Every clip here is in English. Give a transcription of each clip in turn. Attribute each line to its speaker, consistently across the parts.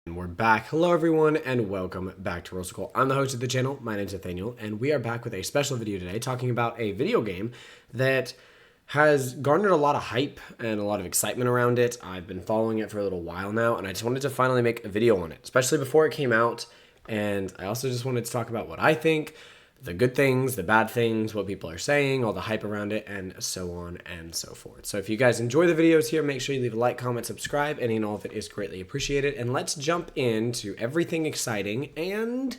Speaker 1: We're back. Hello everyone and welcome back to Roll. I'm the host of the channel. My name's Nathaniel and we are back with a special video today talking about a video game that has garnered a lot of hype and a lot of excitement around it. I've been following it for a little while now and I just wanted to finally make a video on it, especially before it came out. And I also just wanted to talk about what I think, the good things, the bad things, what people are saying, all the hype around it, and so on and so forth. So if you guys enjoy the videos here, make sure you leave a like, comment, subscribe. Any and all of it is greatly appreciated. And let's jump into everything exciting and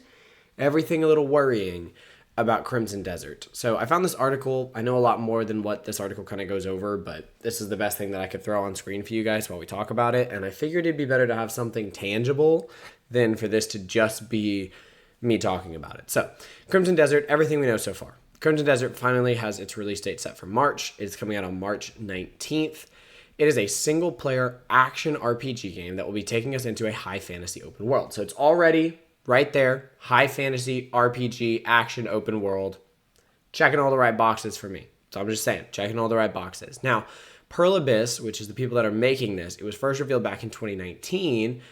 Speaker 1: everything a little worrying about Crimson Desert. So I found this article. I know a lot more than what this article kind of goes over, but this is the best thing that I could throw on screen for you guys while we talk about it. And I figured it'd be better to have something tangible than for this to just be me talking about it. So, Crimson Desert, everything we know so far. Crimson Desert finally has its release date set for March. It's coming out on March 19th. It is a single-player action RPG game that will be taking us into a high fantasy open world. So it's already right there, high fantasy RPG action open world. Checking all the right boxes for me. So I'm just saying, checking all the right boxes. Now, Pearl Abyss, which is the people that are making this, it was first revealed back in 2019,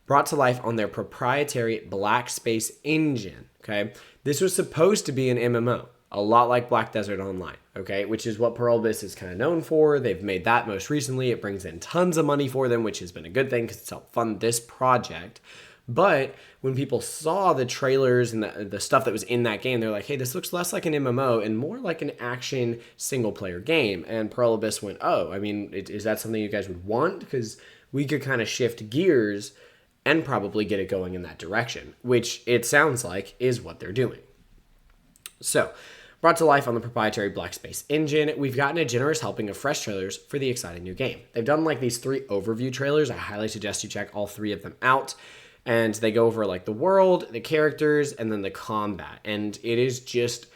Speaker 1: brought to life on their proprietary Black Space engine, okay? This was supposed to be an MMO, a lot like Black Desert Online, okay? Which is what Pearl Abyss is kind of known for. They've made that most recently. It brings in tons of money for them, which has been a good thing because it's helped fund this project. But when people saw the trailers and the stuff that was in that game, they're like, hey, this looks less like an MMO and more like an action single-player game. And Pearl Abyss went, oh, I mean, is that something you guys would want? Because we could kind of shift gears and probably get it going in that direction, which it sounds like is what they're doing. So, brought to life on the proprietary Black Space engine, we've gotten a generous helping of fresh trailers for the exciting new game. They've done like these 3 overview trailers. I highly suggest you check all 3 of them out. And they go over like the world, the characters, and then the combat. And it is just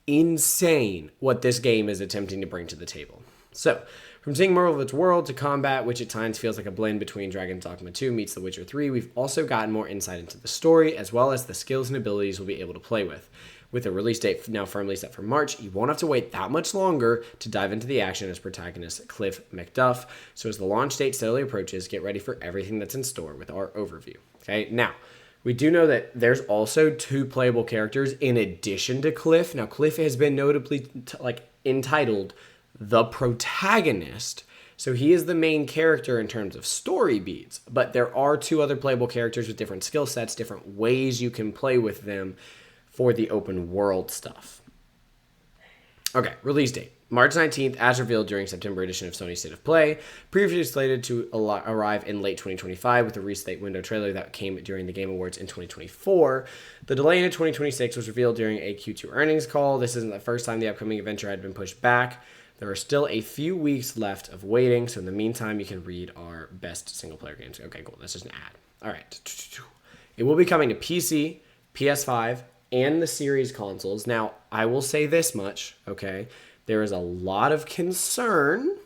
Speaker 1: insane what this game is attempting to bring to the table. So, from seeing more of its world to combat, which at times feels like a blend between Dragon's Dogma 2 meets The Witcher 3, we've also gotten more insight into the story, as well as the skills and abilities we'll be able to play with. With a release date now firmly set for March, you won't have to wait that much longer to dive into the action as protagonist Cliff McDuff. So as the launch date steadily approaches, get ready for everything that's in store with our overview. Okay, now, we do know that there's also 2 playable characters in addition to Cliff. Now, Cliff has been notably entitled the protagonist, so he is the main character in terms of story beats, but there are 2 other playable characters with different skill sets, different ways you can play with them for the open world stuff. Okay, release date March 19th, as revealed during September edition of Sony State of Play, previously slated to arrive in late 2025 with a release date window trailer that came during the Game Awards in 2024. The delay into 2026 was revealed during a Q2 earnings call. This isn't the first time the upcoming adventure had been pushed back. There are still a few weeks left of waiting, so in the meantime, you can read our best single-player games. Okay, cool. That's just an ad. All right. It will be coming to PC, PS5, and the series consoles. Now, I will say this much, okay? There is a lot of concern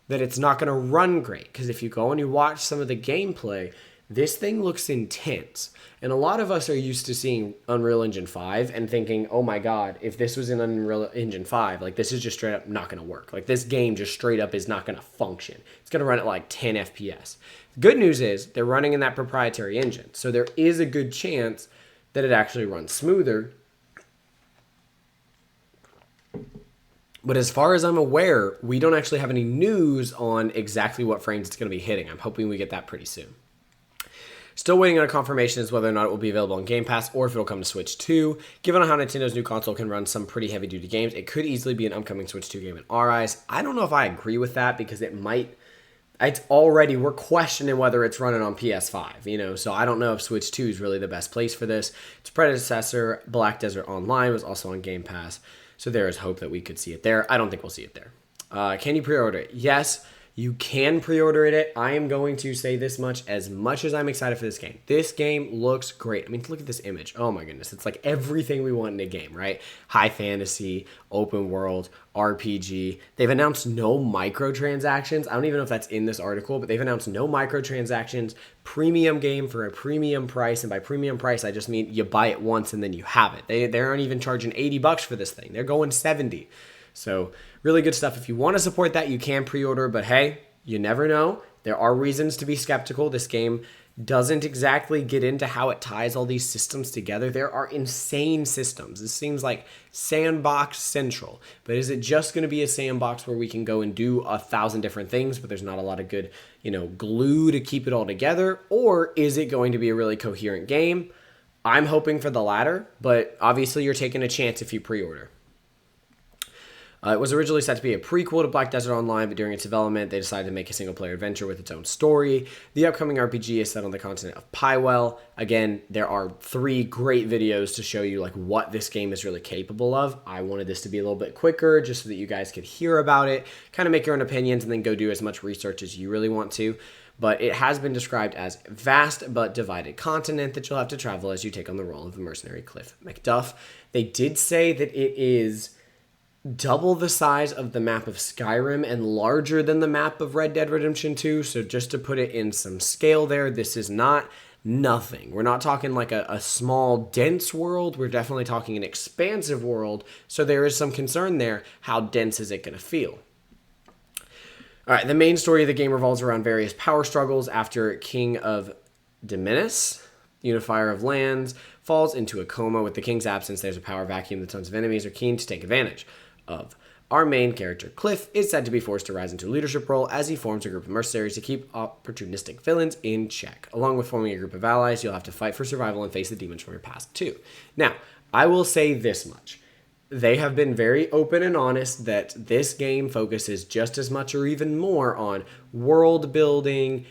Speaker 1: that it's not going to run great, because if you go and you watch some of the gameplay, this thing looks intense. And a lot of us are used to seeing Unreal Engine 5 and thinking, oh my God, if this was in Unreal Engine 5, like this is just straight up not going to work. Like this game just straight up is not going to function. It's going to run at like 10 FPS. The good news is they're running in that proprietary engine. So there is a good chance that it actually runs smoother. But as far as I'm aware, we don't actually have any news on exactly what frames it's going to be hitting. I'm hoping we get that pretty soon. Still waiting on a confirmation as whether or not it will be available on Game Pass or if it'll come to Switch 2. Given how Nintendo's new console can run some pretty heavy-duty games, it could easily be an upcoming Switch 2 game in our eyes. I don't know if I agree with that because we're questioning whether it's running on PS5, so I don't know if Switch 2 is really the best place for this. Its predecessor, Black Desert Online, was also on Game Pass, so there is hope that we could see it there. I don't think we'll see it there. Can you pre-order it? Yes. You can pre-order it. I am going to say this much as I'm excited for this game. This game looks great. I mean, look at this image. Oh my goodness. It's like everything we want in a game, right? High fantasy, open world, RPG. They've announced no microtransactions. I don't even know if that's in this article, but they've announced no microtransactions. Premium game for a premium price. And by premium price, I just mean you buy it once and then you have it. They aren't even charging $80 for this thing. They're going 70. So really good stuff. If you want to support that, you can pre-order, but hey, you never know. There are reasons to be skeptical. This game doesn't exactly get into how it ties all these systems together. There are insane systems. This seems like sandbox central, but is it just going to be a sandbox where we can go and do 1,000 different things, but there's not a lot of good, glue to keep it all together? Or is it going to be a really coherent game? I'm hoping for the latter, but obviously you're taking a chance if you pre-order. It was originally set to be a prequel to Black Desert Online, but during its development, they decided to make a single-player adventure with its own story. The upcoming RPG is set on the continent of Pywell. Again, there are 3 great videos to show you like what this game is really capable of. I wanted this to be a little bit quicker just so that you guys could hear about it, kind of make your own opinions, and then go do as much research as you really want to. But it has been described as a vast but divided continent that you'll have to travel as you take on the role of the mercenary Cliff McDuff. They did say that it is double the size of the map of Skyrim and larger than the map of Red Dead Redemption 2. So just to put it in some scale there, this is not nothing. We're not talking like a small, dense world. We're definitely talking an expansive world. So there is some concern there. How dense is it going to feel? All right, the main story of the game revolves around various power struggles after King of Dominus, unifier of lands, falls into a coma. With the king's absence, there's a power vacuum that tons of enemies are keen to take advantage of. Our main character, Cliff, is said to be forced to rise into a leadership role as he forms a group of mercenaries to keep opportunistic villains in check. Along with forming a group of allies, you'll have to fight for survival and face the demons from your past too. Now, I will say this much. They have been very open and honest that this game focuses just as much or even more on world building,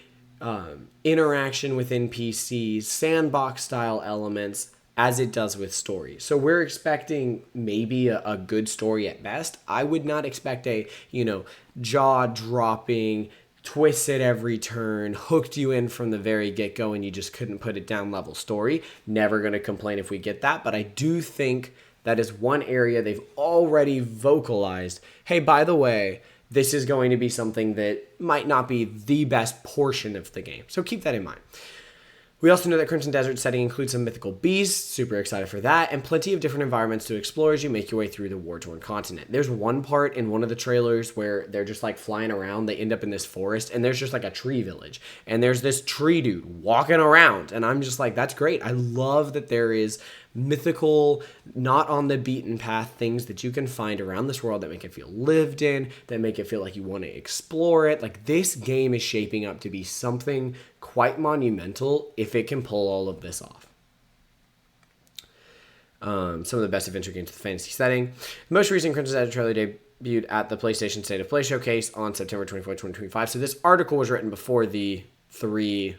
Speaker 1: interaction with NPCs, sandbox style elements, as it does with story. So we're expecting maybe a good story at best. I would not expect a, jaw-dropping, twist at every turn, hooked you in from the very get-go and you just couldn't put it down level story. Never going to complain if we get that, but I do think that is one area they've already vocalized. Hey, by the way, this is going to be something that might not be the best portion of the game. So keep that in mind. We also know that Crimson Desert setting includes some mythical beasts, super excited for that, and plenty of different environments to explore as you make your way through the war-torn continent. There's one part in one of the trailers where they're just like flying around, they end up in this forest, and there's just like a tree village, and there's this tree dude walking around, and I'm just like, that's great. I love that there is mythical, not on the beaten path things that you can find around this world that make it feel lived in, that make it feel like you want to explore it. Like, this game is shaping up to be something quite monumental if it can pull all of this off. Some of the best adventure games with the fantasy setting. The most recent Crimson Desert trailer debuted at the PlayStation State of Play showcase on September 24, 2025. So this article was written before the 3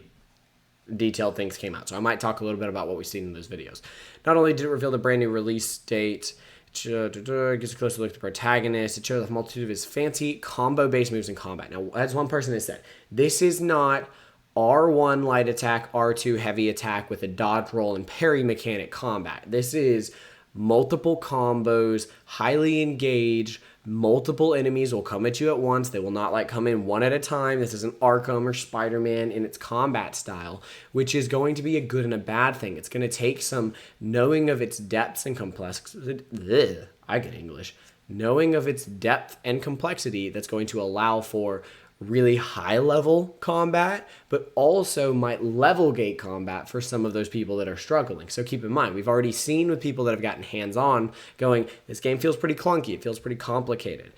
Speaker 1: detailed things came out. So I might talk a little bit about what we've seen in those videos. Not only did it reveal the brand new release date, it gives a closer look at the protagonist. It shows a multitude of his fancy combo-based moves in combat. Now, as one person has said, this is not R1 light attack, R2 heavy attack with a dodge roll and parry mechanic combat. This is multiple combos, highly engaged. Multiple enemies will come at you at once. They will not come in one at a time. This isn't Arkham or Spider-Man in its combat style, which is going to be a good and a bad thing. It's going to take some knowing of its depths and complexity. I get English. Knowing of its depth and complexity that's going to allow for really high level combat, but also might level gate combat for some of those people that are struggling. So keep in mind, we've already seen with people that have gotten hands-on going, this game feels pretty clunky, it feels pretty complicated.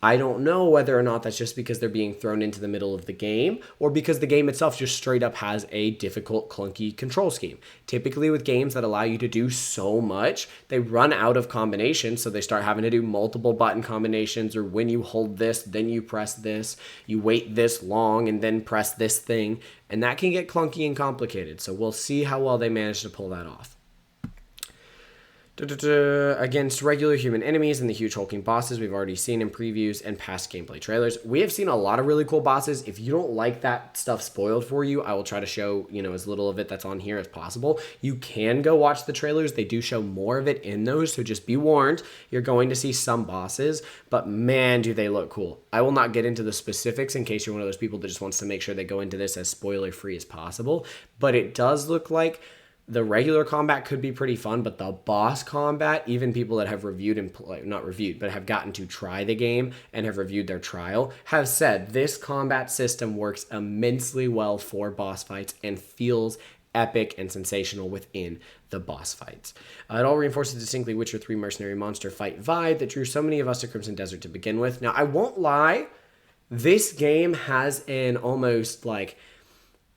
Speaker 1: I don't know whether or not that's just because they're being thrown into the middle of the game or because the game itself just straight up has a difficult, clunky control scheme. Typically with games that allow you to do so much, they run out of combinations, so they start having to do multiple button combinations, or when you hold this, then you press this, you wait this long and then press this thing, and that can get clunky and complicated. So we'll see how well they manage to pull that off. Against regular human enemies and the huge hulking bosses we've already seen in previews and past gameplay trailers. We have seen a lot of really cool bosses. If you don't like that stuff spoiled for you, I will try to show, as little of it that's on here as possible. You can go watch the trailers. They do show more of it in those, so just be warned. You're going to see some bosses, but man, do they look cool. I will not get into the specifics in case you're one of those people that just wants to make sure they go into this as spoiler-free as possible, but it does look like the regular combat could be pretty fun, but the boss combat, even people that have reviewed and not reviewed, but have gotten to try the game and have reviewed their trial, have said this combat system works immensely well for boss fights and feels epic and sensational within the boss fights. It all reinforces distinctly Witcher 3 mercenary monster fight vibe that drew so many of us to Crimson Desert to begin with. Now, I won't lie, this game has an almost like,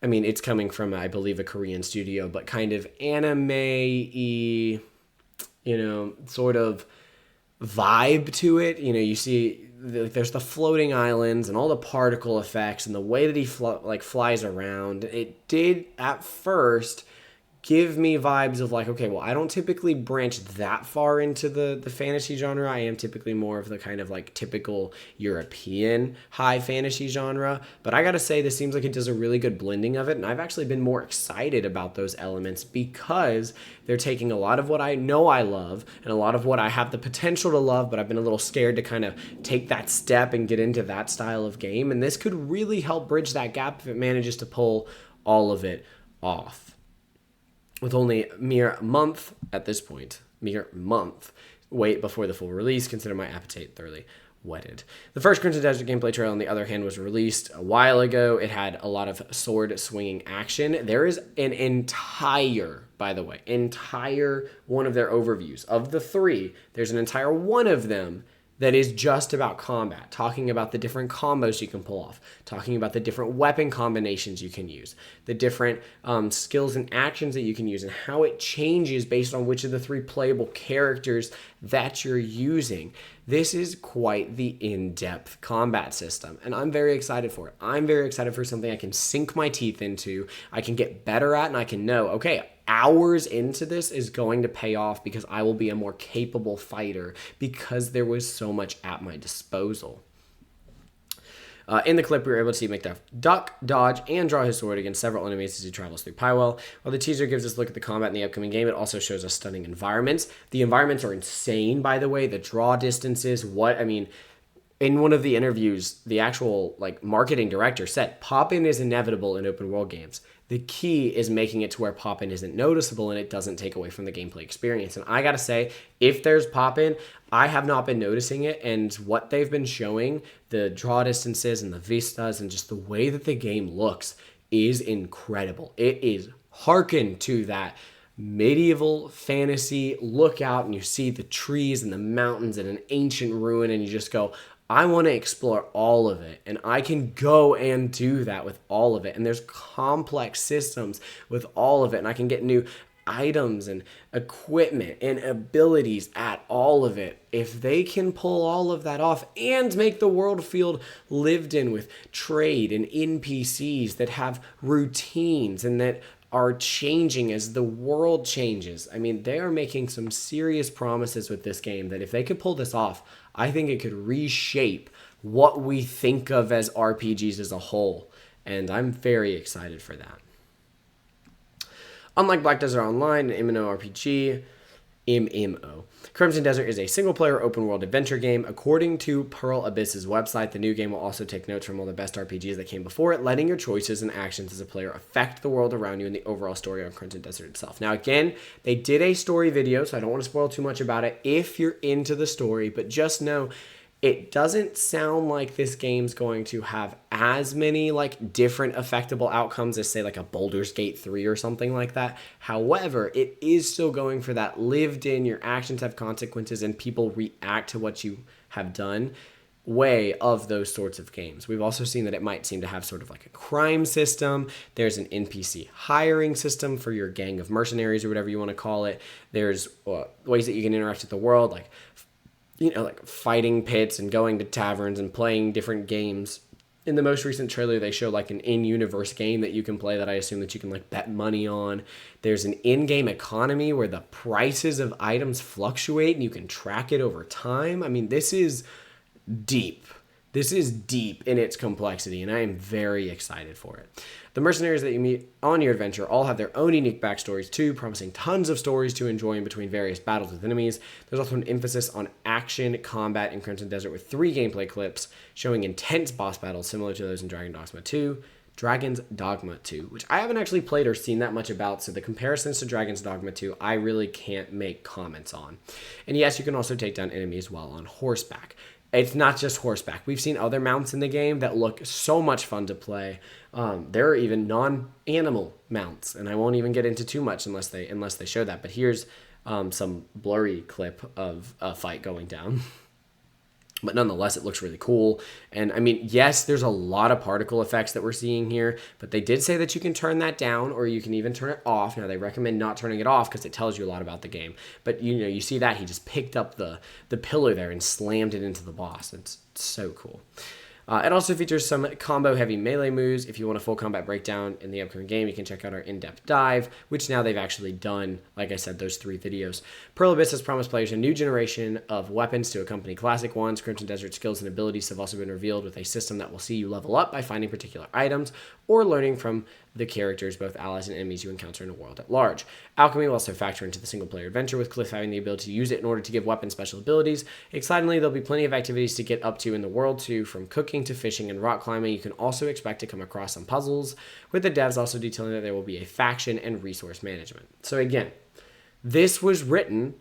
Speaker 1: I mean, it's coming from, I believe, a Korean studio, but kind of anime-y, sort of vibe to it. You see, there's the floating islands and all the particle effects and the way that he flies around. It did, at first, give me vibes of like, okay, well, I don't typically branch that far into the fantasy genre. I am typically more of the kind of like typical European high fantasy genre. But I gotta say, this seems like it does a really good blending of it. And I've actually been more excited about those elements because they're taking a lot of what I know I love and a lot of what I have the potential to love, but I've been a little scared to kind of take that step and get into that style of game. And this could really help bridge that gap if it manages to pull all of it off. With only a mere month at this point, wait before the full release, consider my appetite thoroughly whetted. The first Crimson Desert gameplay trailer, on the other hand, was released a while ago. It had a lot of sword swinging action. There is an entire one of their overviews. Of the 3, there's an entire one of them that is just about combat, talking about the different combos you can pull off, talking about the different weapon combinations you can use, the different skills and actions that you can use, and how it changes based on which of the 3 playable characters that you're using. This is quite the in-depth combat system, and I'm very excited for it. I'm very excited for something I can sink my teeth into, I can get better at, and I can know, okay, hours into this is going to pay off because I will be a more capable fighter because there was so much at my disposal. In the clip, we were able to see Macduff duck, dodge, and draw his sword against several enemies as he travels through Pywell. While the teaser gives us a look at the combat in the upcoming game, it also shows us stunning environments. The environments are insane, by the way. The draw distances, in one of the interviews, the actual marketing director said, pop-in is inevitable in open world games. The key is making it to where pop-in isn't noticeable and it doesn't take away from the gameplay experience. And I gotta say, if there's pop-in, I have not been noticing it, and what they've been showing, the draw distances and the vistas and just the way that the game looks is incredible. It is hearkened to that medieval fantasy look out and you see the trees and the mountains and an ancient ruin and you just go, I want to explore all of it, and I can go and do that with all of it. And there's complex systems with all of it, and I can get new items and equipment and abilities at all of it. If they can pull all of that off and make the world feel lived in with trade and NPCs that have routines and that are changing as the world changes. I mean, they are making some serious promises with this game that if they could pull this off, I think it could reshape what we think of as RPGs as a whole. And I'm very excited for that. Unlike Black Desert Online, an MMORPG, Crimson Desert is a single-player open-world adventure game. According to Pearl Abyss's website, the new game will also take notes from all the best RPGs that came before it, letting your choices and actions as a player affect the world around you and the overall story on Crimson Desert itself. Now, again, they did a story video, so I don't want to spoil too much about it if you're into the story, but just know it doesn't sound like this game's going to have as many different affectable outcomes as, say, a Baldur's Gate 3 or something like that. However, it is still going for that lived in, your actions have consequences and people react to what you have done way of those sorts of games. We've also seen that it might seem to have sort of a crime system. There's an NPC hiring system for your gang of mercenaries or whatever you want to call it. There's ways that you can interact with the world, fighting pits and going to taverns and playing different games. In the most recent trailer, they show an in-universe game that you can play that I assume that you can bet money on. There's an in-game economy where the prices of items fluctuate and you can track it over time. I mean, this is deep. This is deep in its complexity, and I am very excited for it. The mercenaries that you meet on your adventure all have their own unique backstories too, promising tons of stories to enjoy in between various battles with enemies. There's also an emphasis on action combat in Crimson Desert with 3 gameplay clips showing intense boss battles similar to those in Dragon Dogma 2, Dragon's Dogma 2, which I haven't actually played or seen that much about, so the comparisons to Dragon's Dogma 2, I really can't make comments on. And yes, you can also take down enemies while on horseback. It's not just horseback. We've seen other mounts in the game that look so much fun to play. There are even non-animal mounts, and I won't even get into too much unless they show that. But here's some blurry clip of a fight going down. But nonetheless, it looks really cool. And I mean, yes, there's a lot of particle effects that we're seeing here, but they did say that you can turn that down or you can even turn it off. Now, they recommend not turning it off because it tells you a lot about the game. But, you know, you see that he just picked up the pillar there and slammed it into the boss. It's so cool. It also features some combo-heavy melee moves. If you want a full combat breakdown in the upcoming game, you can check out our in-depth dive, which now they've actually done, like I said, those 3 videos. Pearl Abyss has promised players a new generation of weapons to accompany classic ones. Crimson Desert skills and abilities have also been revealed with a system that will see you level up by finding particular items or learning from the characters, both allies and enemies you encounter in the world at large. Alchemy will also factor into the single-player adventure, with Cliff having the ability to use it in order to give weapons special abilities. Excitingly, there'll be plenty of activities to get up to in the world too, from cooking to fishing and rock climbing. You can also expect to come across some puzzles, with the devs also detailing that there will be a faction and resource management. So again, this was written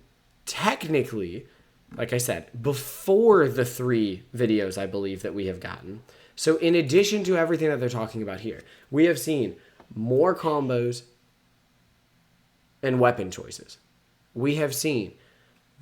Speaker 1: technically, like I said, before the 3 videos I believe that we have gotten. So in addition to everything that they're talking about here, we have seen more combos and weapon choices. We have seen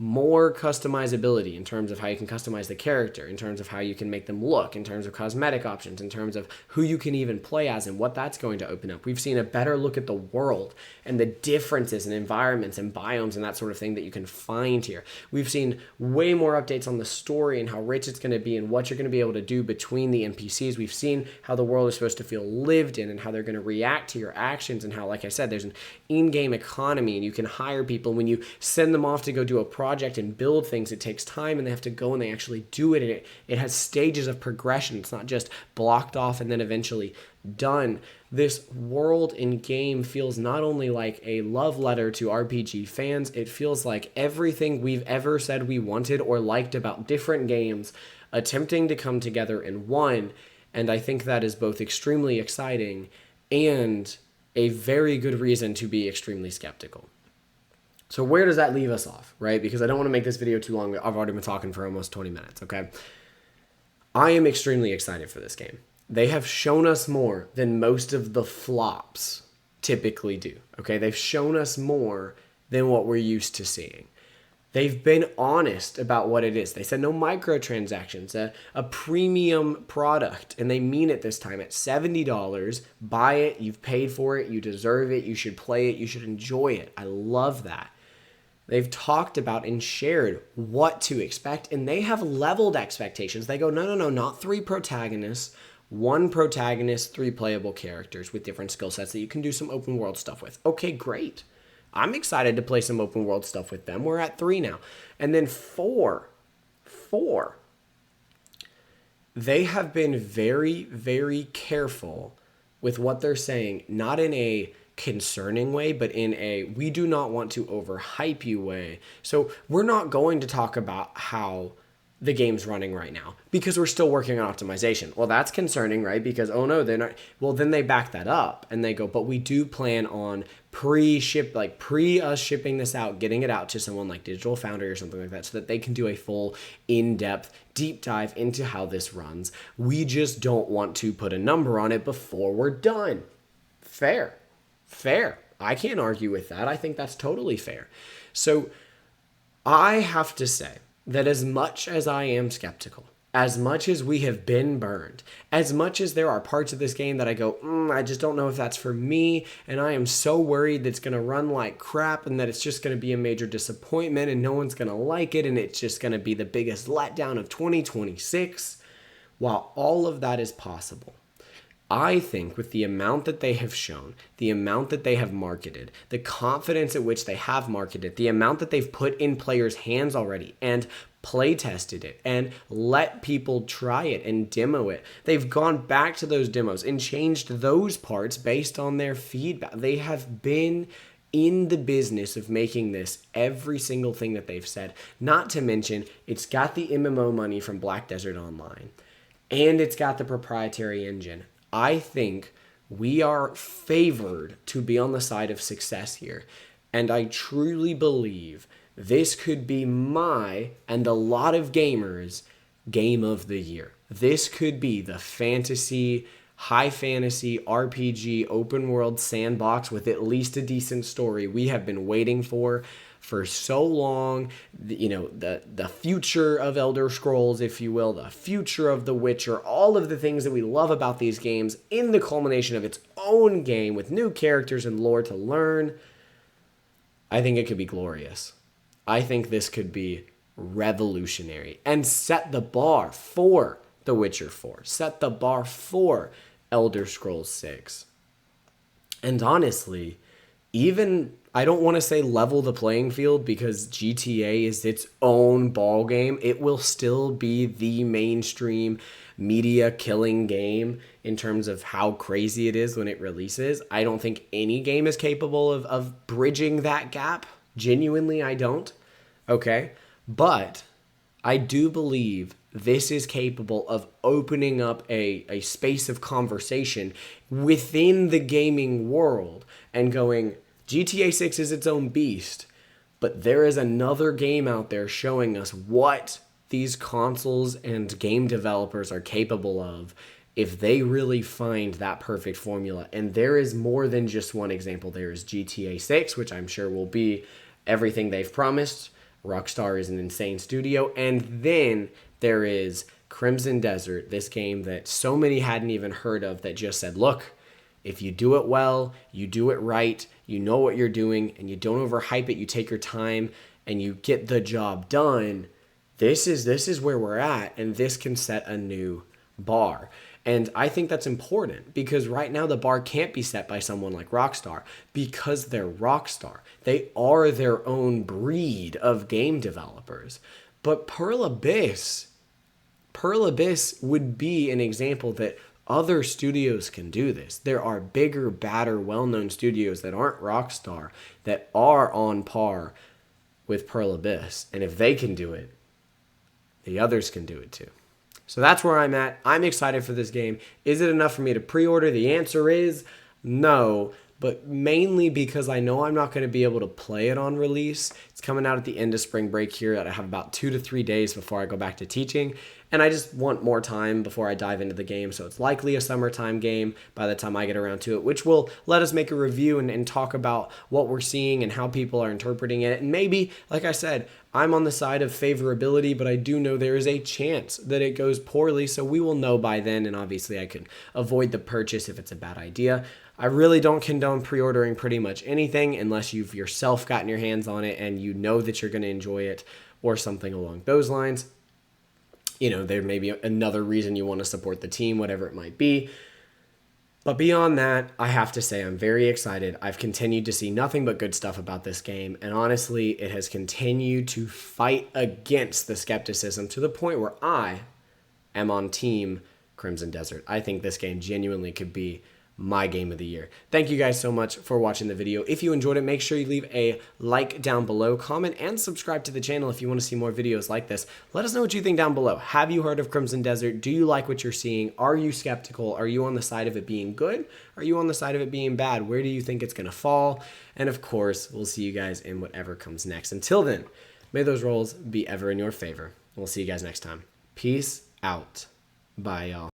Speaker 1: more customizability in terms of how you can customize the character, in terms of how you can make them look, in terms of cosmetic options, in terms of who you can even play as and what that's going to open up. We've seen a better look at the world and the differences in environments and biomes and that sort of thing that you can find here. We've seen way more updates on the story and how rich it's going to be and what you're going to be able to do between the NPCs. We've seen how the world is supposed to feel lived in and how they're going to react to your actions, and how, like I said, there's an in-game economy and you can hire people. When you send them off to go do a project and build things, it takes time and they have to go and they actually do it, and it has stages of progression. It's not just blocked off and then eventually done. This world in game feels not only like a love letter to RPG fans, it feels like everything we've ever said we wanted or liked about different games attempting to come together in one. And I think that is both extremely exciting and a very good reason to be extremely skeptical. So where does that leave us off, right? Because I don't want to make this video too long. I've already been talking for almost 20 minutes, okay? I am extremely excited for this game. They have shown us more than most of the flops typically do, okay? They've shown us more than what we're used to seeing. They've been honest about what it is. They said no microtransactions, a premium product, and they mean it this time. At $70, buy it, you've paid for it, you deserve it, you should play it, you should enjoy it. I love that. They've talked about and shared what to expect, and they have leveled expectations. They go, no, not 3 protagonists, 1 protagonist, 3 playable characters with different skill sets that you can do some open world stuff with. Okay, great. I'm excited to play some open world stuff with them. We're at 3 now. And then 4. They have been very, very careful with what they're saying, not in a concerning way, but in a we do not want to overhype you way. So we're not going to talk about how the game's running right now because we're still working on optimization. Well, that's concerning, right? Because, oh no, they're not. Well, then they back that up and they go, but we do plan on pre-us shipping this out, getting it out to someone like Digital Foundry or something like that so that they can do a full in-depth deep dive into how this runs. We just don't want to put a number on it before we're done. Fair. I can't argue with that. I think that's totally fair. So I have to say that as much as I am skeptical, as much as we have been burned, as much as there are parts of this game that I go, I just don't know if that's for me, and I am so worried that it's going to run like crap and that it's just going to be a major disappointment and no one's going to like it and it's just going to be the biggest letdown of 2026, while all of that is possible, I think with the amount that they have shown, the amount that they have marketed, the confidence at which they have marketed, the amount that they've put in players' hands already and play tested it and let people try it and demo it. They've gone back to those demos and changed those parts based on their feedback. They have been in the business of making this every single thing that they've said. Not to mention, it's got the MMO money from Black Desert Online and it's got the proprietary engine. I think We are favored to be on the side of success here. And I truly believe this could be my and a lot of gamers' game of the year. This could be the high fantasy RPG open world sandbox with at least a decent story we have been waiting for so long. The future of Elder Scrolls, if you will, the future of The Witcher, all of the things that we love about these games in the culmination of its own game with new characters and lore to learn. I think it could be glorious. I think this could be revolutionary and set the bar for The Witcher 4, set the bar for Elder Scrolls 6. And honestly, even, I don't want to say level the playing field because GTA is its own ball game. It will still be the mainstream media killing game in terms of how crazy it is when it releases. I don't think any game is capable of bridging that gap. Genuinely, I don't. Okay? But I do believe this is capable of opening up a space of conversation within the gaming world and going, GTA 6 is its own beast, but there is another game out there showing us what these consoles and game developers are capable of if they really find that perfect formula. And there is more than just one example. There is GTA 6, which I'm sure will be everything they've promised. Rockstar is an insane studio. And then there is Crimson Desert, this game that so many hadn't even heard of, that just said, look, if you do it well, you do it right, you know what you're doing, and you don't overhype it, you take your time, and you get the job done, this is where we're at, and this can set a new bar. And I think that's important because right now the bar can't be set by someone like Rockstar because they're Rockstar. They are their own breed of game developers. But Pearl Abyss would be an example that other studios can do this. There are bigger, badder, well-known studios that aren't Rockstar that are on par with Pearl Abyss. And if they can do it, the others can do it too. So that's where I'm at. I'm excited for this game. Is it enough for me to pre-order? The answer is no, but mainly because I know I'm not going to be able to play it on release. It's coming out at the end of spring break here. I have about 2 to 3 days before I go back to teaching, and I just want more time before I dive into the game, so it's likely a summertime game by the time I get around to it, which will let us make a review and talk about what we're seeing and how people are interpreting it. And maybe, like I said, I'm on the side of favorability, but I do know there is a chance that it goes poorly, so we will know by then, and obviously I can avoid the purchase if it's a bad idea. I really don't condone pre-ordering pretty much anything unless you've yourself gotten your hands on it and you know that you're going to enjoy it or something along those lines. You know, there may be another reason you want to support the team, whatever it might be. But beyond that, I have to say I'm very excited. I've continued to see nothing but good stuff about this game, and honestly, it has continued to fight against the skepticism to the point where I am on Team Crimson Desert. I think this game genuinely could be my game of the year. Thank you guys so much for watching the video. If you enjoyed it, make sure you leave a like down below, comment, and subscribe to the channel if you want to see more videos like this. Let us know what you think down below. Have you heard of Crimson Desert? Do you like what you're seeing? Are you skeptical? Are you on the side of it being good? Are you on the side of it being bad? Where do you think it's going to fall? And of course, we'll see you guys in whatever comes next. Until then, may those rolls be ever in your favor. We'll see you guys next time. Peace out. Bye, y'all.